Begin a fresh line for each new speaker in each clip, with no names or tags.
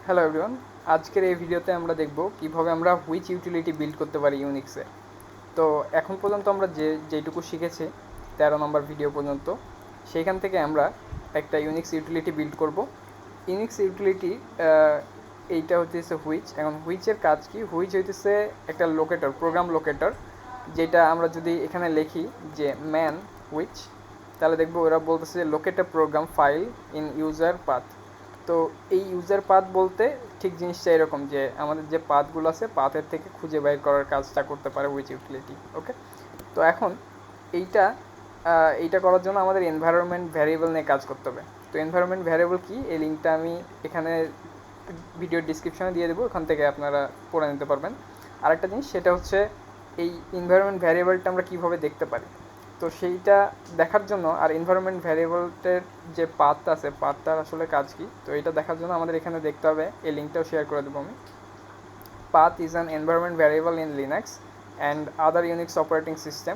Hello everyone, আজকের এই ভিডিওতে আমরা দেখব কিভাবে আমরা হুইচ ইউটিলিটি বিল্ড করতে পারি ইউনিক্সে। তো এখন পর্যন্ত আমরা যেইটুকু শিখেছি 13 নম্বর ভিডিও পর্যন্ত, সেইখান থেকে আমরা একটা ইউনিক্স ইউটিলিটি বিল্ড করব। ইউনিক্স ইউটিলিটি এইটা হইতেছে হুইচ। এখন হুইচের কাজ কি? হুইচ হইতেছে একটা লোকেটর, প্রোগ্রাম লোকেটর, যেটা আমরা যদি এখানে লিখি যে ম্যান হুইচ, তাহলে দেখবো ওরা বলতেছে যে locate a program file in user path. তো এই ইউজার পাথ বলতে ঠিক জিনিসটা এরকম যে আমাদের যে পাথগুলো আছে পাথের থেকে খুঁজে বের করার কাজটা করতে পারে হুইচ ইউটিলিটি। ওকে, তো এখন এইটা এইটা করার জন্য আমাদের এনভায়রনমেন্ট ভ্যারিয়েবল নিয়ে কাজ করতে হবে। তো এনভায়রনমেন্ট ভ্যারিয়েবল কি, এই লিঙ্কটা আমি এখানে ভিডিওর ডিসক্রিপশনে দিয়ে দেবো, ওখান থেকে আপনারা পড়ে নিতে পারবেন। আরেকটা জিনিস, সেটা হচ্ছে এই এনভায়রনমেন্ট ভ্যারিয়েবলটা আমরা কীভাবে দেখতে পারি। তো সেইটা দেখার জন্য, আর এনভায়রনমেন্ট ভ্যারিয়েবলটার যে পাথটা আছে, পাথটার আসলে কাজ কি, তো এটা দেখার জন্য আমাদের এখানে দেখতে হবে, এই লিঙ্কটাও শেয়ার করে দেবো আমি। Path is an environment variable in Linux and other Unix operating system.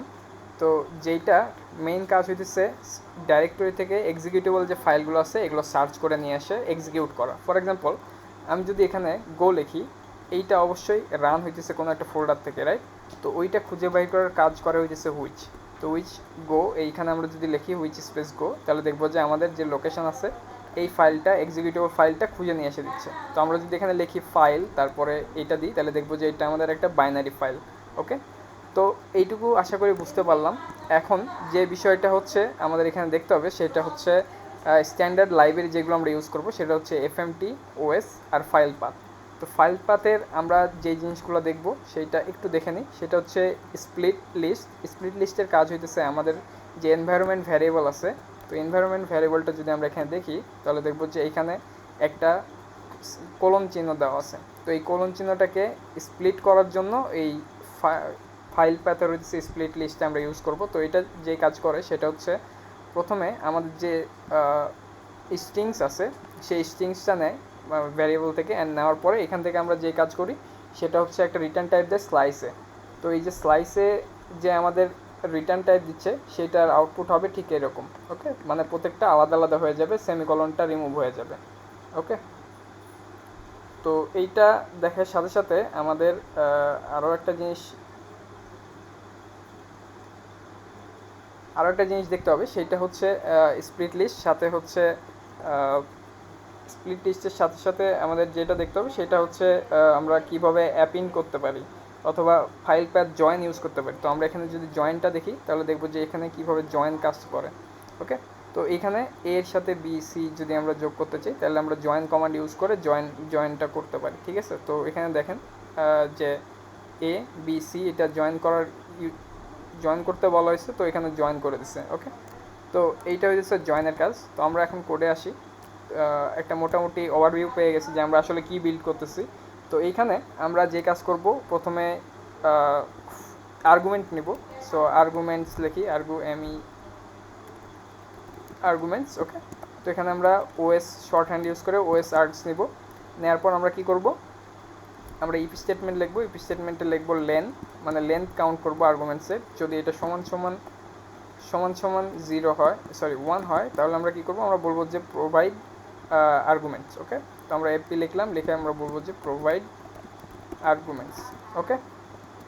তো যেইটা মেইন কাজ হইতেছে ডাইরেক্টরি থেকে এক্সিকিউটেবল যে ফাইলগুলো আছে এগুলো সার্চ করে নিয়ে এসে এক্সিকিউট করা। ফর এক্সাম্পল, আমি যদি এখানে গো লিখি, এইটা অবশ্যই রান হইতেছে কোনো একটা ফোল্ডার থেকে, রাইট? তো ওইটা খুঁজে বাইর করার কাজ করে হইতেছে হুইচ। তো হুইচ গো, এইখানে আমরা যদি লিখি হুইচ স্পেস গো, তাহলে দেখবো যে আমাদের যে লোকেশন আছে এই ফাইলটা, এক্সিকিউটেবল ফাইলটা খুঁজে নিয়ে এসে দিচ্ছে। তো আমরা যদি এখানে লিখি ফাইল, তারপরে এইটা দিই, তাহলে দেখবো যে এটা আমাদের একটা বাইনারি ফাইল। ওকে, তো এইটুকু আশা করি বুঝতে পারলাম। এখন যে বিষয়টা হচ্ছে আমাদের এখানে দেখতে হবে, সেটা হচ্ছে স্ট্যান্ডার্ড লাইব্রেরি যেগুলো আমরা ইউজ করব, সেটা হচ্ছে এফএমটি, ওএস আর ফাইল পাথ। তো ফাইল পাথের আমরা যেই জিনিসগুলো দেখব সেইটা একটু দেখে নিই। সেটা হচ্ছে স্প্লিট লিস্ট। স্প্লিট লিস্টের কাজ হইতেছে আমাদের যে এনভায়রনমেন্ট ভ্যারিয়েবল আছে, তো এনভায়রনমেন্ট ভ্যারিয়েবলটা যদি আমরা এখানে দেখি, তাহলে দেখব যে এইখানে একটা কোলন চিহ্ন দেওয়া আছে। তো এই কোলন চিহ্নটাকে স্প্লিট করার জন্য এই ফাইল পাথের হচ্ছে স্প্লিট লিস্টে আমরা ইউজ করব। তো এটা যে কাজ করে সেটা হচ্ছে, প্রথমে আমাদের যে স্ট্রিংস আছে সেই স্ট্রিংসটা নেয় ভ্যারিয়েবল থেকে, অ্যান্ড নেওয়ার পরে এখান থেকে আমরা যে কাজ করি সেটা হচ্ছে একটা রিটার্ন টাইপ দেয় স্লাইসে। তো এই যে স্লাইসে যে আমাদের রিটার্ন টাইপ দিচ্ছে সেটার আউটপুট হবে ঠিক এরকম। ওকে, মানে প্রত্যেকটা আলাদা আলাদা হয়ে যাবে, সেমিকলনটা রিমুভ হয়ে যাবে। ওকে, তো এইটা দেখার সাথে সাথে আমাদের আরও একটা জিনিস দেখতে হবে, সেটা হচ্ছে স্প্লিট লিস্ট সাথে হচ্ছে স্প্লিট লিস্টের সাথে সাথে আমাদের যেটা দেখতে হবে সেটা হচ্ছে আমরা কিভাবে অ্যাপ ইন করতে পারি অথবা ফাইল প্যাথ জয়েন ইউজ করতে পারি। তো আমরা এখানে যদি জয়েনটা দেখি, তাহলে দেখব যে এখানে কিভাবে জয়েন কাজ করে। ওকে, তো এখানে এ এর সাথে বি সি যদি আমরা যোগ করতে চাই, তাহলে আমরা জয়েন কমান্ড ইউজ করে জয়েনটা করতে পারি। ঠিক আছে, তো এখানে দেখেন যে এ বি সি এটা জয়েন করতে বলা হয়েছে, তো এখানে জয়েন করে দিচ্ছে। ওকে, তো এইটা হচ্ছে জয়েনের কাজ। তো আমরা এখন কোডে আসি। একটা মোটামুটি ওভারভিউ পেয়ে গেছি যে আমরা আসলে কি বিল্ড করতেছি। তো এইখানে আমরা যে কাজ করব, প্রথমে আর্গুমেন্ট নিব। সো আর্গুমেন্টস লিখি, আর্গুমেন্টস। ওকে, তো এখানে আমরা ওএস শর্ট হ্যান্ড ইউজ করে ওএস আর্গস নিব। নেওয়ার পর আমরা কি করব, আমরা ইফ স্টেটমেন্ট লিখবো। ইফ স্টেটমেন্টে লিখবো লেন, মানে লেন্থ কাউন্ট করবো আর্গুমেন্টসের। যদি এটা সমান সমান 0 হয়, সরি 1 হয়, তাহলে আমরা কী করবো, আমরা বলবো যে প্রোভাইড আর্গুমেন্টস। ওকে, তো আমরা এপি লিখলাম, লিখে আমরা বলবো যে প্রোভাইড আর্গুমেন্টস। ওকে,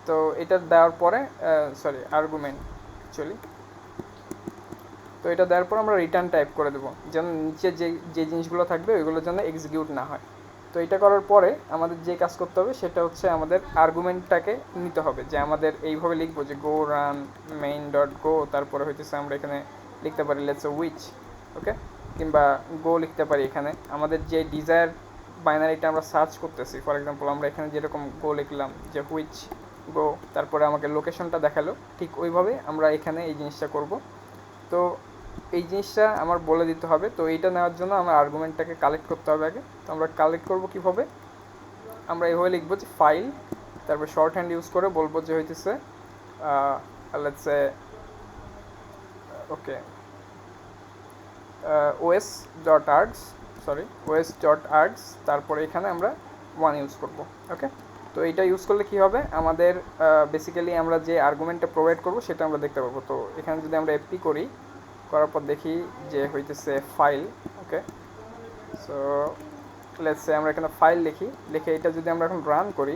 তো এটা দেওয়ার পরে আর্গুমেন্ট অ্যাকচুয়ালি, তো এটা দেওয়ার পর আমরা রিটার্ন টাইপ করে দেবো, যেন নিচে যে জিনিসগুলো থাকবে ওইগুলোর জন্য এক্সিকিউট না হয়। তো এটা করার পরে আমাদের যে কাজ করতে হবে সেটা হচ্ছে আমাদের আর্গুমেন্টটাকে নিতে হবে, যে আমাদের এইভাবে লিখবো যে গো রান মেইন ডট গো, তারপরে হইতেছে আমরা এখানে লিখতে পারি লেটস উইচ। ওকে, কিংবা গো লিখতে পারি। এখানে আমাদের যে ডিজায়ার বাইনারিটা আমরা সার্চ করতেছি, ফর এক্সাম্পল আমরা এখানে যেরকম গো লিখলাম যে হুইচ গো, তারপরে আমাকে লোকেশনটা দেখালো, ঠিক ওইভাবে আমরা এখানে এই জিনিসটা করব। তো এই জিনিসটা আমার বলে দিতে হবে। তো এইটা নেওয়ার জন্য আমার আর্গুমেন্টটাকে কালেক্ট করতে হবে আগে। তো আমরা কালেক্ট করব কীভাবে, আমরা এইভাবে লিখবো যে ফাইল, তারপর শর্ট হ্যান্ড ইউজ করে বলবো যে হইতেছে let's say okay OS dot args, OS dot args, তারপরে এখানে আমরা 1 ইউজ করব। ওকে, তো এইটা ইউজ করলে কী হবে, আমাদের বেসিক্যালি আমরা যে আর্গুমেন্টটা প্রোভাইড করব সেটা আমরা দেখতে পাবো। তো এখানে যদি আমরা এপি করার পর দেখি যে হইতেছে file. Okay, so let's say আমরা এখানে ফাইল লিখে এটা যদি আমরা এখন রান করি,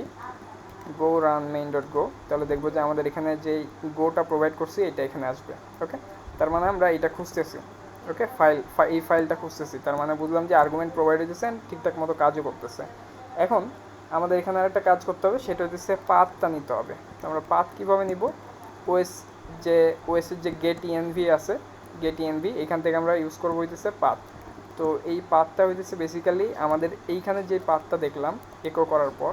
গো রান মেইন ডট গো, তাহলে দেখবো যে আমাদের এখানে যেই গোটা প্রোভাইড করছি এটা এখানে আসবে। ওকে, তার মানে আমরা এটা খুঁজতেছি। ওকে, এই ফাইলটা খুঁজতেছি, তার মানে বুঝলাম যে আর্গুমেন্ট প্রোভাইড হয়েছে, ঠিকঠাক মতো কাজও করতেছে। এখন আমাদের এখানে আরেকটা কাজ করতে হবে, সেটা হচ্ছে পাথটা নিতে হবে। তো আমরা পাথ কীভাবে নিব, ওএসের যে গেট ইএনভি আছে, গেট ইএনভি এখান থেকে আমরা ইউজ করবো হইতেছে পাথ। তো এই পাথটা হইতেছে বেসিক্যালি আমাদের এইখানে যে পাথটা দেখলাম একো করার পর,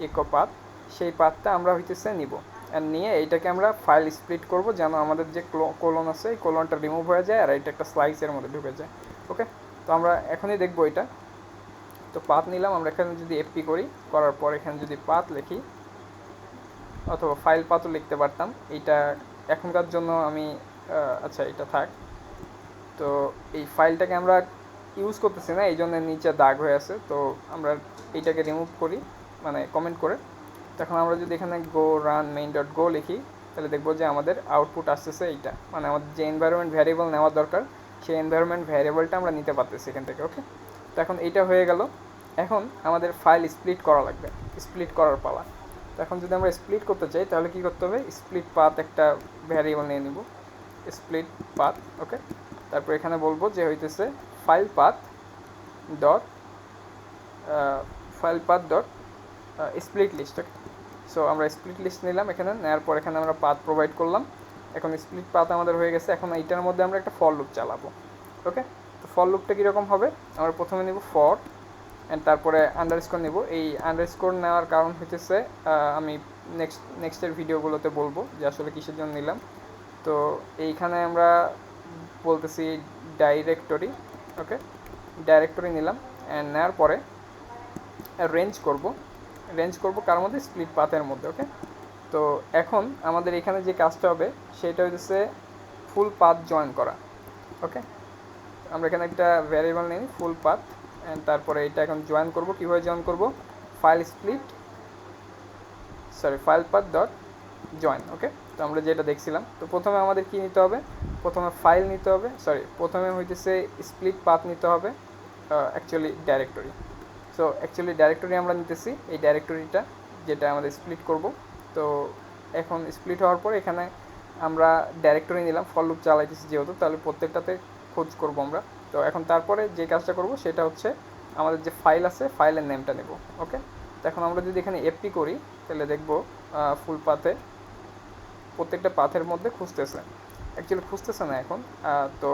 একো পাথ, সেই পাথটা আমরা হইতেছে নিব, আর নিয়ে এইটাকে আমরা ফাইল স্প্লিট করব যেন আমাদের যে কোলন আছে এই কোলনটা রিমুভ হয়ে যায় আর এটা একটা স্লাইসের মধ্যে ঢুকে যায়। ওকে, তো আমরা এখনই দেখবো এটা। তো পাথ নিলাম, আমরা এখানে যদি এফপি করার পর এখানে যদি পাথ লিখি, অথবা ফাইল পাথও লিখতে পারতাম, এইটা এখনকার জন্য আমি আচ্ছা এটা থাক। তো এই ফাইলটাকে আমরা ইউজ করতেছি না, এই জন্য নিচে দাগ হয়ে আছে, তো আমরা এইটাকে রিমুভ করি, মানে কমেন্ট করে। তখন আমরা যদি এখানে গো রান মেইন ডট গো লিখি, তাহলে দেখবো যে আমাদের আউটপুট আসতেছে এইটা, মানে আমাদের যে এনভায়রনমেন্ট ভ্যারিয়েবল নেওয়ার দরকার সেই এনভায়রনমেন্ট ভ্যারিয়েবলটা আমরা নিতে পারতেছি এখান থেকে। ওকে, তো এখন এইটা হয়ে গেল। এখন আমাদের ফাইল স্প্লিট করা লাগবে, স্প্লিট করার পালা। তো এখন যদি আমরা স্প্লিট করতে চাই তাহলে কী করতে হবে, স্প্লিট পাথ একটা ভ্যারিয়েবল নিয়ে নিব, স্প্লিট পাথ। ওকে, তারপর এখানে বলবো যে হইতেছে file path dot split list. Okay, so আমরা স্প্লিট লিস্ট নিলাম, এখানে নেওয়ার পর এখানে আমরা পাথ প্রোভাইড করলাম। এখন স্প্লিট পাথ আমাদের হয়ে গেছে। এখন এইটার মধ্যে আমরা একটা ফর লুপ চালাবো। ওকে, তো ফর লুপটা কীরকম হবে, আমরা প্রথমে নিব ফর অ্যান্ড তারপরে আন্ডারস্কোর নিব। এই আন্ডারস্কোর নেওয়ার কারণ হইতেছে আমি নেক্সটের ভিডিওগুলোতে বলবো যে আসলে কিসের জন্য নিলাম। তো এইখানে আমরা বলতেছি ডাইরেক্টরি। ওকে, ডাইরেক্টরি নিলাম অ্যান্ড নেওয়ার পরে রেঞ্জ করব কার মধ্যে, স্প্লিট পাথের মধ্যে। ওকে, তো এখন আমাদের এখানে যে কাজটা হবে সেটা হচ্ছে ফুল পাথ জয়েন করা। ওকে, আমরা এখানে একটা ভ্যারিয়েবল নিই ফুল পাথ অ্যান্ড তারপরে এটা এখন জয়েন করব। কীভাবে জয়েন করব, ফাইল পাথ ডট জয়েন। ওকে, তো আমরা যেটা দেখছিলাম, তো প্রথমে আমাদের কি নিতে হবে, প্রথমে ফাইল নিতে হবে, প্রথমে হইতেছে স্প্লিট পাথ নিতে হবে, actually directory. So actually directory আমরা নিতেছি, এই ডাইরেক্টরিটা যেটা আমাদের স্প্লিট করব। তো এখন স্প্লিট হওয়ার পর এখানে আমরা ডাইরেক্টরি নিলাম, ফর লুপ চালাইতেছি যেহেতু, তাহলে প্রত্যেকটাতে খোঁজ করব আমরা। তো এখন তারপরে যে কাজটা করব সেটা হচ্ছে আমাদের যে ফাইল আছে ফাইলের নেমটা নেব। ওকে, তো এখন আমরা যদি এখানে এফপি করি তাহলে দেখব ফুল পাথে প্রত্যেকটা পাথের মধ্যে খুঁজতেছে, অ্যাকচুয়ালি খুঁজতেছে না এখন। তো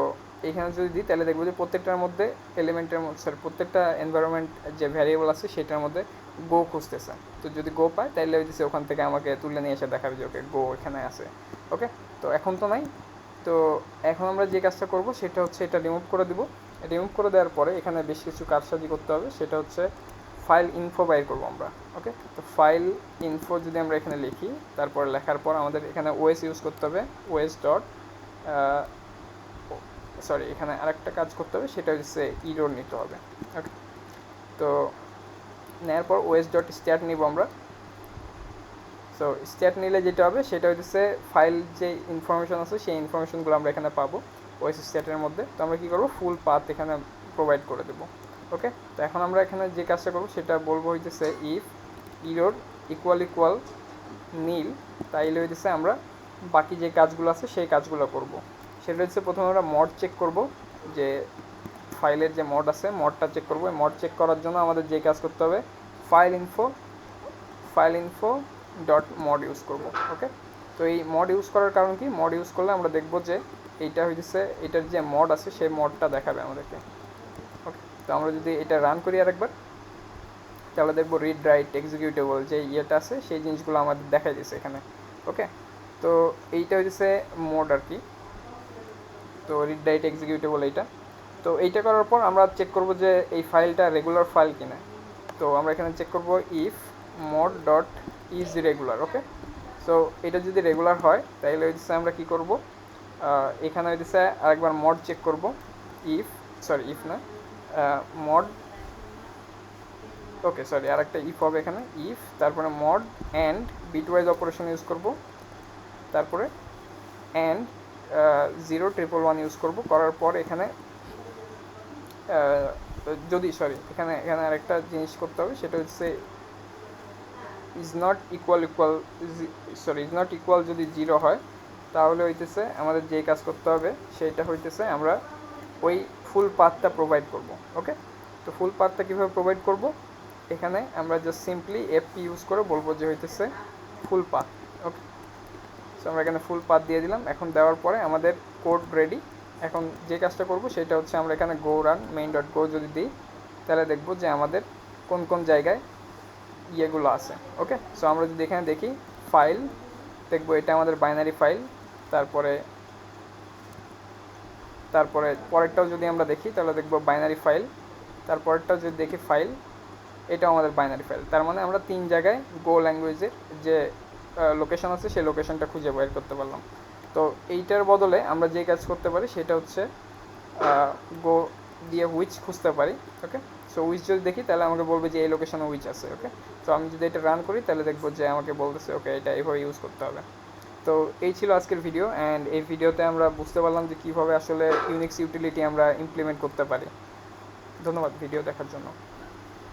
এইখানে যদি দিই তাহলে দেখবো যে প্রত্যেকটার মধ্যে এলিমেন্টের মধ্যে প্রত্যেকটা এনভায়রনমেন্ট যে ভ্যারিয়েবল আছে সেটার মধ্যে গো খুঁজতেছে। তো যদি গো পায় তাহলে হইতেছে ওখান থেকে আমাকে তুলে নিয়ে এসে দেখাবে যে ওকে গো এখানে আছে। ওকে, তো এখন তো নাই। তো এখন আমরা যে কাজটা করব সেটা হচ্ছে এটা রিমুভ করে দিব। রিমুভ করে দেওয়ার পরে এখানে বেশ কিছু কারসাজি করতে হবে, সেটা হচ্ছে ফাইল ইনফো বাইর করবো আমরা। ওকে, তো ফাইল ইনফো যদি আমরা এখানে লিখি, তারপর লেখার পর আমাদের এখানে ওএস ইউজ করতে হবে, ওএস ডট এখানে আরেকটা কাজ করতে হবে, সেটা হচ্ছে ইরোর নিতে হবে। ওকে, তো নেওয়ার পর ওএস ডট স্ট্যাট নিব আমরা। সো স্ট্যাট নিলে যেটা হবে সেটা হচ্ছে ফাইল যে ইনফরমেশন আছে সেই ইনফরমেশনগুলো আমরা এখানে পাবো ওএস স্ট্যাটের মধ্যে। তো আমরা কী করবো, ফুল পাথ এখানে প্রোভাইড করে দেবো। ওকে, তো এখন আমরা এখানে যে কাজটা করবো সেটা বলবো হইতেছে ইফ ইরোর ইকুয়াল নীল, তাইলে হইতেছে আমরা বাকি যে কাজগুলো আছে সেই কাজগুলো করব। সেটা হচ্ছে প্রথমে আমরা মড চেক করব, যে ফাইলের যে মড আছে মডটা চেক করবো। মড চেক করার জন্য আমাদের যে কাজ করতে হবে, file info dot mod use করবো। ওকে, তো এই মড ইউজ করার কারণ কি, মড ইউজ করলে আমরা দেখবো যে এইটা হইতেছে এটার যে মড আছে সেই মডটা দেখাবে আমাদেরকে। ওকে, তো আমরা যদি এটা রান করি আরেকবার তাহলে দেখবো রিড রাইট এক্সিকিউটেবল যে ইয়েটা আছে সেই জিনিসগুলো আমাদের দেখাই দিচ্ছে এখানে। ওকে, তো এইটা হইতেছে মোড আর কি, তো রিড রাইট এক্সিকিউটেবল এইটা। তো এইটা করার পর আমরা চেক করব যে এই ফাইলটা রেগুলার ফাইল কিনা। তো আমরা এখানে চেক করব if mod dot is regular. Okay, so এটা যদি রেগুলার হয় তাহলে হচ্ছে আমরা কি করব, এখানে হচ্ছে আরেকবার মড চেক করব, ইফ না মড, ওকে আরেকটা ইফ হবে এখানে, ইফ তারপরে mod and bitwise operation use করব, তারপরে অ্যান্ড 0 1 1 ইউজ করব, করার পর এখানে যদি এখানে আরেকটা জিনিস করতে হবে, সেটা হচ্ছে ইজ নট ইকুয়াল যদি 0 হয় তাহলে হইতেছে আমাদের যেই কাজ করতে হবে সেইটা হইতেছে আমরা ওই ফুল পাথটা প্রোভাইড করব। ওকে, তো ফুল পাথটা কীভাবে প্রোভাইড করব, এখানে আমরা জাস্ট সিম্পলি এফপি ইউজ করে বলবো যে হইতেছে ফুল পাথ। ওকে, সো আমরা এখানে ফুল পাথ দিয়ে দিলাম। এখন দেওয়ার পরে আমাদের কোড রেডি। এখন যে কাজটা করব সেটা হচ্ছে আমরা এখানে গো রান মেইন ডট গো যদি দিই তাহলে দেখব যে আমাদের কোন কোন জায়গায় ইয়েগুলো আছে। ওকে, সো আমরা যদি এখানে দেখি ফাইল, দেখবো এটা আমাদের বাইনারি ফাইল। তারপরে পরেরটাও যদি আমরা দেখি তাহলে দেখবো বাইনারি ফাইল। তারপরেরটাও যদি দেখি ফাইল, এটাও আমাদের বাইনারি ফাইল। তার মানে আমরা 3 জায়গায় গো ল্যাঙ্গুয়েজের যে লোকেশন আছে সেই লোকেশনটা খুঁজে বের করতে পারলাম। তো এইটার বদলে আমরা যে কাজ করতে পারি সেটা হচ্ছে গো দিয়ে হুইচ খুঁজতে পারি। ওকে, সো হুইচ যদি দেখি তাহলে আমাকে বলবে যে এই লোকেশনে হুইচ আছে। ওকে, তো আমি যদি এটা রান করি তাহলে দেখবো যে আমাকে বলতেছে ওকে এটা এইভাবে ইউজ করতে হবে। তো এই ছিল আজকের ভিডিও, অ্যান্ড এই ভিডিওতে আমরা বুঝতে পারলাম যে কীভাবে আসলে ইউনিক্স ইউটিলিটি আমরা ইমপ্লিমেন্ট করতে পারি। ধন্যবাদ ভিডিও দেখার জন্য।